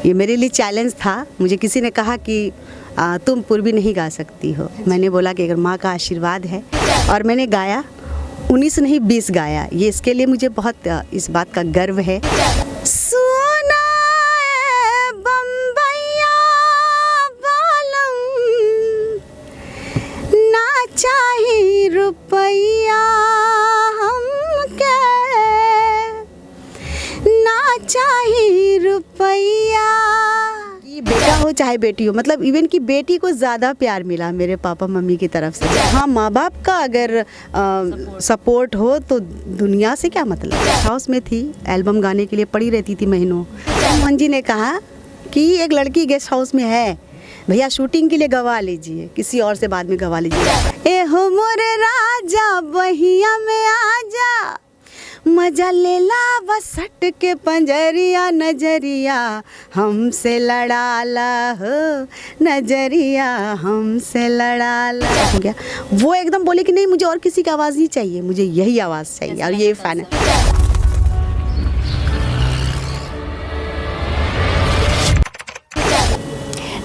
ये मेरे लिए चैलेंज था। मुझे किसी ने कहा कि तुम पूर्वी नहीं गा सकती हो। मैंने बोला कि अगर माँ का आशीर्वाद है, और मैंने गाया 19 नहीं 20 गाया। ये इसके लिए मुझे बहुत इस बात का गर्व है। सुना है बम्बैया बालम, ना चाही रुपैया हमके, ना चाही रुपैया। बेटा हो चाहे बेटी हो, मतलब इवन की बेटी को ज़्यादा प्यार मिला मेरे पापा मम्मी की तरफ से। हाँ, माँ बाप का अगर सपोर्ट हो तो दुनिया से क्या मतलब। हाउस में थी, एल्बम गाने के लिए पड़ी रहती थी महीनों। मोहन जी ने कहा कि एक लड़की गेस्ट हाउस में है, भैया शूटिंग के लिए गवा लीजिए, किसी और से बाद में गवा लीजिए। ए हो मोरे राजा बहिया में आजा, मजा ले ला बस हट के पंजरिया, नजरिया हमसे लड़ाला हो, नजरिया हमसे लड़ाला। हो गया। वो एकदम बोले कि नहीं, मुझे और किसी की आवाज़ नहीं चाहिए, मुझे यही आवाज़ चाहिए, और ये फ़ैन है।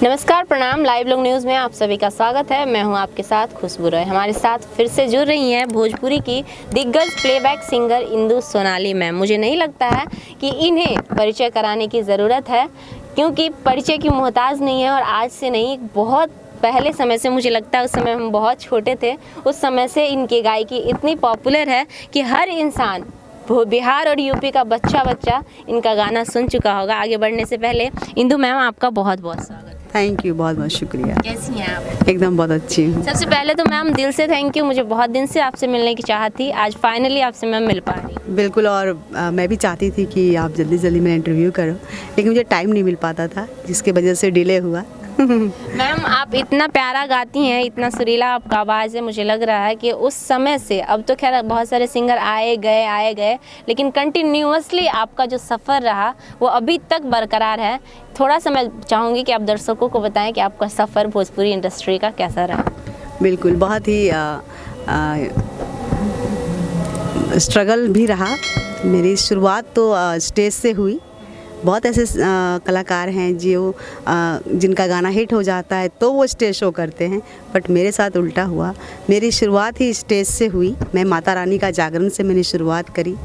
नमस्कार, प्रणाम। लाइव लोग न्यूज़ में आप सभी का स्वागत है। मैं हूं आपके साथ खुशबू रॉय। हमारे साथ फिर से जुड़ रही हैं भोजपुरी की दिग्गज playback singer Indu Sonali ma'am. मुझे नहीं लगता है कि इन्हें परिचय कराने की ज़रूरत है, क्योंकि परिचय की मोहताज नहीं है। और आज से नहीं, बहुत पहले समय से, मुझे लगता है उस समय हम बहुत छोटे थे, उस समय से इनकी गायकी इतनी पॉपुलर है कि हर इंसान, बिहार और यूपी का बच्चा इनका गाना सुन चुका होगा। आगे बढ़ने से पहले इंदु मैम, आपका बहुत बहुत स्वागत है। थैंक यू, बहुत बहुत शुक्रिया। कैसी हैं आप? एकदम बहुत अच्छी हूँ। सबसे पहले तो मैम दिल से थैंक यू। मुझे बहुत दिन से आपसे मिलने की चाहत थी, आज फाइनली आपसे मैं मिल पा रही। बिल्कुल, और मैं भी चाहती थी कि आप जल्दी जल्दी मेरा इंटरव्यू करो, लेकिन मुझे टाइम नहीं मिल पाता था, जिसके वजह से डिले हुआ। मैम, आप इतना प्यारा गाती हैं, इतना सुरीला आपका आवाज़ है। मुझे लग रहा है कि उस समय से, अब तो खैर बहुत सारे सिंगर आए गए, लेकिन कंटिन्यूअसली आपका जो सफ़र रहा वो अभी तक बरकरार है। थोड़ा सा मैं चाहूँगी कि आप दर्शकों को बताएं कि आपका सफ़र भोजपुरी इंडस्ट्री का कैसा रहा। बिल्कुल, बहुत ही स्ट्रगल भी रहा। मेरी शुरुआत तो स्टेज से हुई। बहुत ऐसे कलाकार हैं जो जिनका गाना हिट हो जाता है तो वो स्टेज शो करते हैं, बट मेरे साथ उल्टा हुआ। मेरी शुरुआत ही स्टेज से हुई। मैं माता रानी का जागरण से मैंने शुरुआत करी,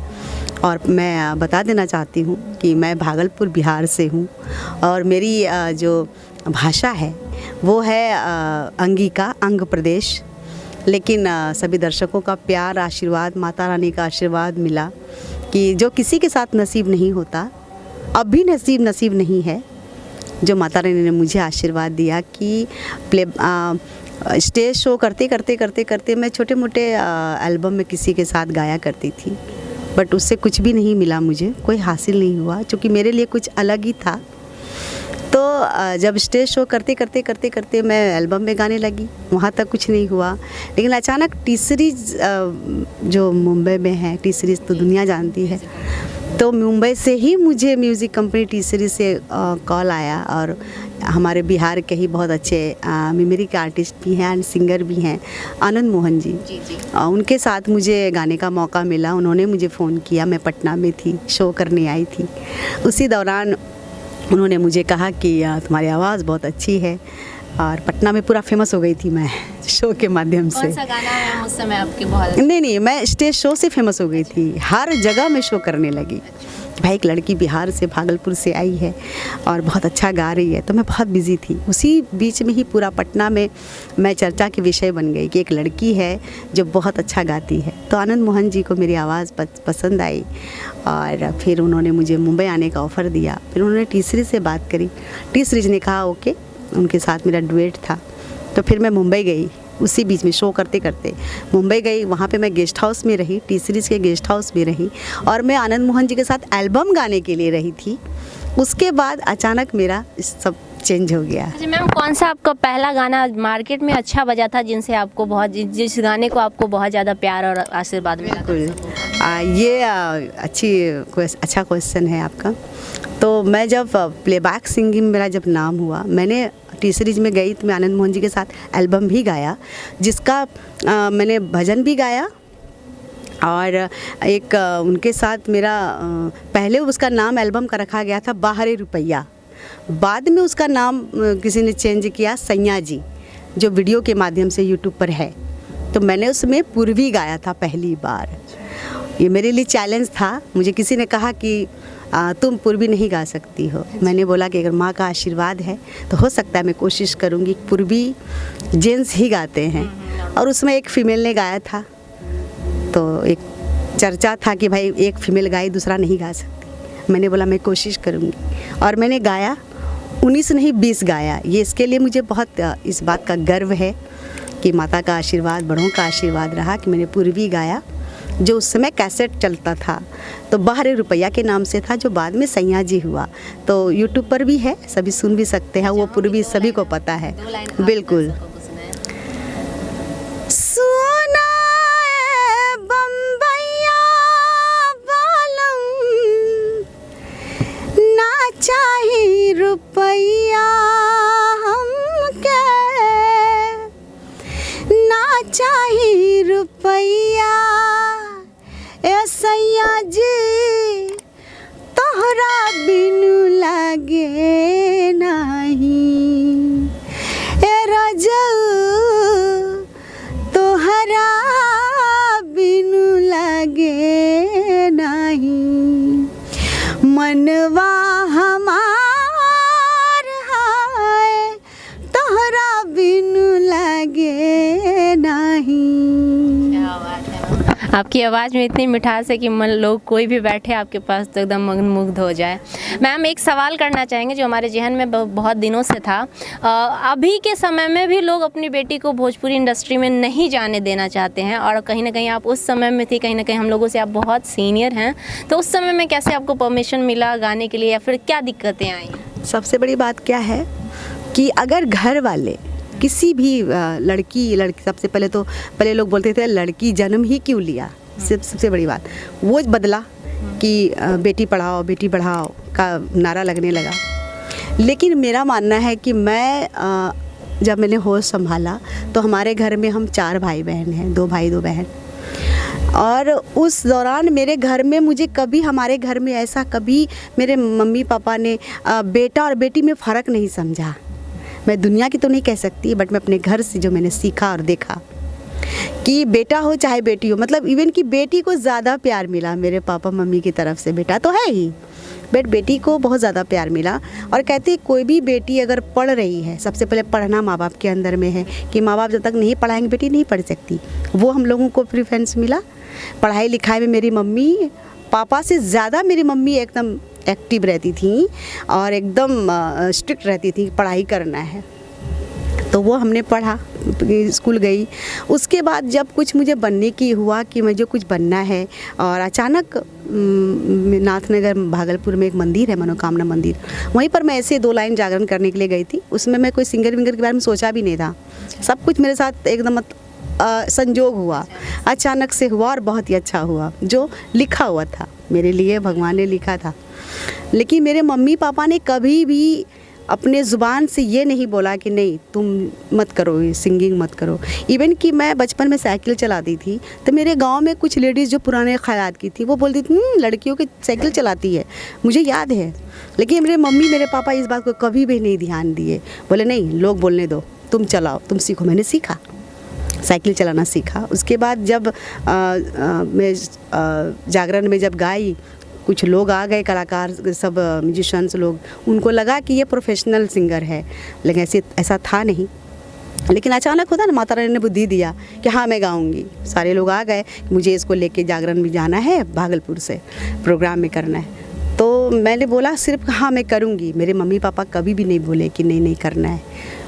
और मैं बता देना चाहती हूँ कि मैं भागलपुर बिहार से हूँ, और मेरी जो भाषा है वो है अंगिका, अंग प्रदेश। लेकिन सभी दर्शकों का प्यार, आशीर्वाद, माता रानी का आशीर्वाद मिला कि जो किसी के साथ नसीब नहीं होता, अब भी नसीब नहीं है, जो माता रानी ने मुझे आशीर्वाद दिया कि स्टेज शो करते मैं छोटे मोटे एल्बम में किसी के साथ गाया करती थी, बट उससे कुछ भी नहीं मिला, मुझे कोई हासिल नहीं हुआ, क्योंकि मेरे लिए कुछ अलग ही था। तो जब स्टेज शो करते मैं एल्बम में गाने लगी, वहाँ तक कुछ नहीं हुआ। लेकिन अचानक टी सीरीज़ जो मुंबई में है, टी सीरीज़ तो दुनिया जानती है, तो मुंबई से ही मुझे म्यूज़िक कंपनी टी सीरीज़ से कॉल आया, और हमारे बिहार के ही बहुत अच्छे मिमिक्री के आर्टिस्ट भी हैं एंड सिंगर भी हैं, आनंद मोहन जी। उनके साथ मुझे गाने का मौका मिला। उन्होंने मुझे फ़ोन किया, मैं पटना में थी, शो करने आई थी। उसी दौरान उन्होंने मुझे कहा कि तुम्हारी आवाज़ बहुत अच्छी है, और पटना में पूरा फेमस हो गई थी मैं शो के माध्यम से। कौन सा गाना है उस समय आपके? बहुत नहीं, मैं स्टेज शो से फेमस हो गई थी, हर जगह में शो करने लगी। भाई, एक लड़की बिहार से, भागलपुर से आई है और बहुत अच्छा गा रही है, तो मैं बहुत बिजी थी। उसी बीच में ही पूरा पटना में मैं चर्चा के विषय बन गई कि एक लड़की है जो बहुत अच्छा गाती है। तो आनंद मोहन जी को मेरी आवाज़ पसंद आई, और फिर उन्होंने मुझे मुंबई आने का ऑफ़र दिया। फिर उन्होंने टी सीरीज़ से बात करी, टी सीरीज़ ने कहा ओके, उनके साथ मेरा डुएट था। तो फिर मैं मुंबई गई, उसी बीच में शो करते मुंबई गई। वहाँ पे मैं गेस्ट हाउस में रही, टी सीरीज़ के गेस्ट हाउस में रही, और मैं आनंद मोहन जी के साथ एल्बम गाने के लिए रही थी। उसके बाद अचानक मेरा सब चेंज हो गया। अच्छा मैम, कौन सा आपका पहला गाना मार्केट में अच्छा बजा था, जिनसे आपको बहुत, जिस गाने को आपको बहुत ज़्यादा प्यार और आशीर्वाद मिला? बिल्कुल, ये अच्छा क्वेश्चन है आपका। तो मैं जब प्लेबैक सिंगिंग मेरा जब नाम हुआ, मैंने टी सीरीज़ में गई तो मैं आनंद मोहन जी के साथ एल्बम भी गाया, जिसका मैंने भजन भी गाया, और एक उनके साथ मेरा पहले उसका नाम एल्बम का रखा गया था बाहरे रुपैया। बाद में उसका नाम किसी ने चेंज किया सैया जी, जो वीडियो के माध्यम से यूट्यूब पर है। तो मैंने उसमें पूर्वी गाया था पहली बार। ये मेरे लिए चैलेंज था। मुझे किसी ने कहा कि तुम पूर्वी नहीं गा सकती हो। मैंने बोला कि अगर माँ का आशीर्वाद है तो हो सकता है मैं कोशिश करूँगी। पूर्वी जेंट्स ही गाते हैं और उसमें एक फ़ीमेल ने गाया था, तो एक चर्चा था कि भाई एक फ़ीमेल गाई दूसरा नहीं गा सकती। मैंने बोला मैं कोशिश करूँगी और मैंने गाया। 19 नहीं 20 गाया। ये इसके लिए मुझे बहुत इस बात का गर्व है कि माता का आशीर्वाद, बड़ों का आशीर्वाद रहा कि मैंने पूर्वी गाया, जो उस समय कैसेट चलता था। तो 12 रुपया के नाम से था, जो बाद में सैया जी हुआ। तो यूट्यूब पर भी है, सभी सुन भी सकते हैं। वो पूर्वी सभी को पता है। बिल्कुल। सुना है बम्बैया बालम, ना चाही रुपया हमके, ना चाही रुपया ए सैया जी, तोहरा बिनु लागे नहीं, ए रजऊ तोहरा बिनु लागे नहीं, मनवा हमार हाय, तोहरा बिनु लागे नहीं। आपकी आवाज़ में इतनी मिठास है कि मन लोग कोई भी बैठे आपके पास तो एकदम मंत्रमुग्ध हो जाए। मैम, एक सवाल करना चाहेंगे जो हमारे जहन में बहुत दिनों से था। अभी के समय में भी लोग अपनी बेटी को भोजपुरी इंडस्ट्री में नहीं जाने देना चाहते हैं, और कहीं ना कहीं आप उस समय में थी, कहीं ना कहीं हम लोगों से आप बहुत सीनियर हैं, तो उस समय में कैसे आपको परमिशन मिला गाने के लिए, या फिर क्या दिक्कतें आई? सबसे बड़ी बात क्या है कि अगर घर वाले किसी भी लड़की सबसे पहले लोग बोलते थे लड़की जन्म ही क्यों लिया। सबसे बड़ी बात वो बदला कि बेटी पढ़ाओ का नारा लगने लगा। लेकिन मेरा मानना है कि मैं जब मैंने होश संभाला तो हमारे घर में हम 4 भाई बहन हैं, 2 भाई 2 बहन। और उस दौरान मेरे घर में हमारे घर में ऐसा कभी मेरे मम्मी पापा ने बेटा और बेटी में फ़र्क नहीं समझा। मैं दुनिया की तो नहीं कह सकती, बट मैं अपने घर से जो मैंने सीखा और देखा कि बेटा हो चाहे बेटी हो, मतलब इवन कि बेटी को ज़्यादा प्यार मिला मेरे पापा मम्मी की तरफ से। बेटा तो है ही, बट बेटी को बहुत ज़्यादा प्यार मिला। और कहते कोई भी बेटी अगर पढ़ रही है, सबसे पहले पढ़ना माँ बाप के अंदर में है कि माँ बाप जब तक नहीं पढ़ाएंगे बेटी नहीं पढ़ सकती। वो हम लोगों को प्रेफरेंस मिला। पढ़ाई लिखाई में मेरी मम्मी पापा से ज़्यादा मेरी मम्मी एकदम एक्टिव रहती थी और एकदम स्ट्रिक्ट रहती थी, पढ़ाई करना है। तो वो हमने पढ़ा, स्कूल गई। उसके बाद जब कुछ मुझे बनने की हुआ कि मुझे कुछ बनना है, और अचानक नाथनगर भागलपुर में एक मंदिर है, मनोकामना मंदिर, वहीं पर मैं ऐसे 2 लाइन जागरण करने के लिए गई थी। उसमें मैं कोई सिंगर विंगर के बारे में सोचा भी नहीं था। सब कुछ मेरे साथ एकदम संजोग हुआ, अचानक से हुआ और बहुत ही अच्छा हुआ। जो लिखा हुआ था मेरे लिए भगवान ने लिखा था। लेकिन मेरे मम्मी पापा ने कभी भी अपने ज़ुबान से ये नहीं बोला कि नहीं तुम मत करो, ये सिंगिंग मत करो। इवन कि मैं बचपन में साइकिल चलाती थी तो मेरे गांव में कुछ लेडीज़ जो पुराने ख्यालात की थी वो बोलती थी लड़कियों की साइकिल चलाती है, मुझे याद है। लेकिन मेरे मम्मी मेरे पापा इस बात को कभी भी नहीं ध्यान दिए, बोले नहीं लोग बोलने दो, तुम चलाओ, तुम सीखो। मैंने सीखा, साइकिल चलाना सीखा। उसके बाद जब मैं जागरण में जब गाई, कुछ लोग आ गए, कलाकार सब म्यूजिशियंस लोग, उनको लगा कि ये प्रोफेशनल सिंगर है, लेकिन ऐसा था नहीं। लेकिन अचानक होता ना, माता रानी ने बुद्धि दिया कि हाँ मैं गाऊंगी। सारे लोग आ गए, मुझे इसको लेके जागरण में जाना है, भागलपुर से प्रोग्राम में करना है। तो मैंने बोला सिर्फ हाँ मैं करूँगी। मेरे मम्मी पापा कभी भी नहीं बोले कि नहीं करना है,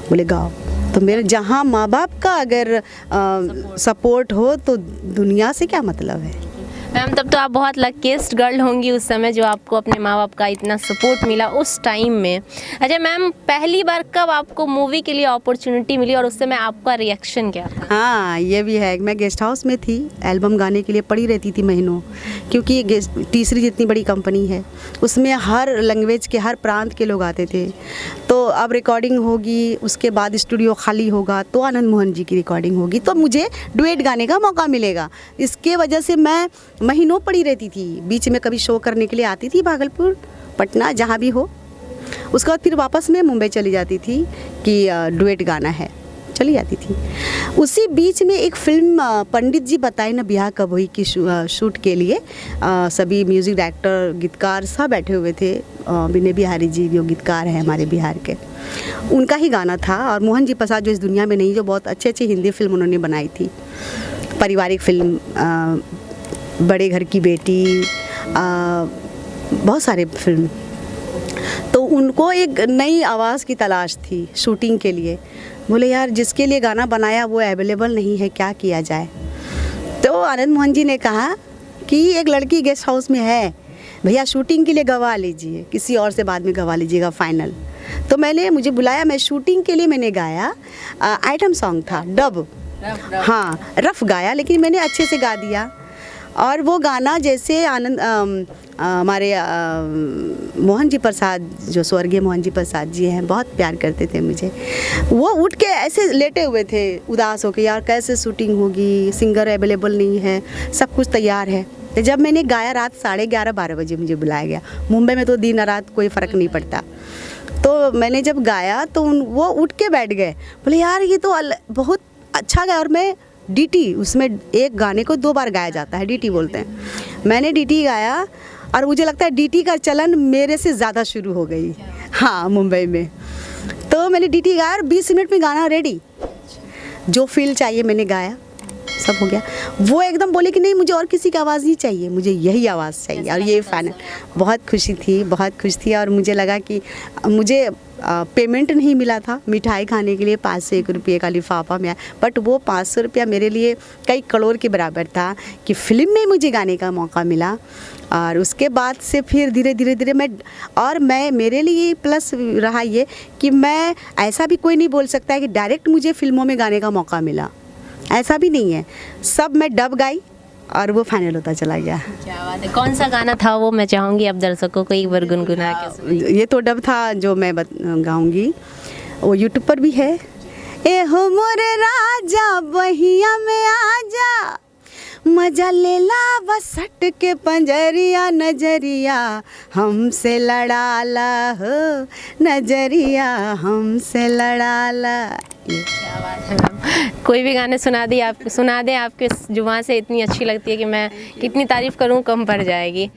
बोले गाओ। तो मेरे जहाँ माँ बाप का अगर सपोर्ट हो तो दुनिया से क्या मतलब है। मैम, तब तो आप बहुत लकीस्ट गर्ल होंगी उस समय, जो आपको अपने माँ बाप का इतना सपोर्ट मिला उस टाइम में। अच्छा मैम, पहली बार कब आपको मूवी के लिए अपॉर्चुनिटी मिली और उस समय आपका रिएक्शन क्या था? हाँ ये भी है। मैं गेस्ट हाउस में थी, एल्बम गाने के लिए पड़ी रहती थी महीनों, क्योंकि तीसरी जितनी बड़ी कंपनी है उसमें हर लैंग्वेज के, हर प्रांत के लोग आते थे। तो अब रिकॉर्डिंग होगी, उसके बाद स्टूडियो खाली होगा तो आनंद मोहन जी की रिकॉर्डिंग होगी, तो मुझे डुएट गाने का मौका मिलेगा। इसके वजह से मैं महीनों पड़ी रहती थी। बीच में कभी शो करने के लिए आती थी भागलपुर, पटना, जहाँ भी हो। उसके बाद फिर वापस मैं मुंबई चली जाती थी कि डुएट गाना है, चली जाती थी। उसी बीच में एक फिल्म पंडित जी बताए ना ब्याह कब हुई की शूट के लिए सभी म्यूज़िक डायरेक्टर, गीतकार सब बैठे हुए थे। विनय बिहारी जी जो गीतकार हैं हमारे बिहार के, उनका ही गाना था। और मोहन जी प्रसाद जो इस दुनिया में नहीं, जो बहुत अच्छे अच्छे हिंदी फिल्म उन्होंने बनाई थी, पारिवारिक फिल्म, बड़े घर की बेटी, बहुत सारे फिल्म। तो उनको एक नई आवाज़ की तलाश थी शूटिंग के लिए। बोले यार जिसके लिए गाना बनाया वो अवेलेबल नहीं है, क्या किया जाए। तो आनंद मोहन जी ने कहा कि एक लड़की गेस्ट हाउस में है भैया, शूटिंग के लिए गवा लीजिए, किसी और से बाद में गवा लीजिएगा फाइनल। तो मुझे बुलाया, मैं शूटिंग के लिए मैंने गाया। आइटम सॉन्ग था, डब, हाँ रफ गाया, लेकिन मैंने अच्छे से गा दिया। और वो गाना जैसे हमारे मोहन जी प्रसाद, जो स्वर्गीय मोहन जी प्रसाद जी हैं, बहुत प्यार करते थे मुझे। वो उठ के ऐसे लेटे हुए थे उदास होके, यार कैसे शूटिंग होगी, सिंगर अवेलेबल नहीं है, सब कुछ तैयार है। तो जब मैंने गाया रात 11:30-12 बजे मुझे बुलाया गया। मुंबई में तो दिन रात कोई फ़र्क नहीं पड़ता। तो मैंने जब गाया तो वो उठ के बैठ गए, बोले यार ये तो बहुत अच्छा गाया। और मैं डीटी, उसमें एक गाने को 2 बार गाया जाता है, डीटी बोलते हैं। मैंने डीटी गाया और मुझे लगता है डीटी का चलन मेरे से ज़्यादा शुरू हो गई, हाँ मुंबई में। तो मैंने डीटी गाया और 20 मिनट में गाना रेडी, जो फील चाहिए मैंने गाया, सब हो गया। वो एकदम बोले कि नहीं मुझे और किसी की आवाज़ नहीं चाहिए, मुझे यही आवाज़ चाहिए। और ये फाइनल, बहुत खुशी थी, बहुत खुश थी। और मुझे लगा कि मुझे पेमेंट नहीं मिला था मिठाई खाने के लिए, 5 से 1 रुपये का लिफाफा में, बट वो 500 रुपया मेरे लिए कई करोड़ के बराबर था कि फिल्म में मुझे गाने का मौका मिला। और उसके बाद से फिर धीरे धीरे मैं मेरे लिए प्लस रहा ये कि मैं, ऐसा भी कोई नहीं बोल सकता है कि डायरेक्ट मुझे फिल्मों में गाने का मौका मिला, ऐसा भी नहीं है। सब मैं डब गाई और वो फाइनल होता चला गया। क्या बात है। कौन सा गाना था वो, मैं चाहूँगी अब दर्शकों को एक बार गुनगुना के। ये तो डब था जो मैं गाऊंगी, वो यूट्यूब पर भी है। ए हो मोरे राजा बहिया में आजा, मजा ले ला बस सट के पंजरिया, नजरिया हमसे लड़ाला हो, नजरिया हमसे लड़ाला। क्या बात है मैम, कोई भी गाने सुना दें आपके जुबान से, इतनी अच्छी लगती है कि मैं कितनी तारीफ़ करूं कम पड़ जाएगी।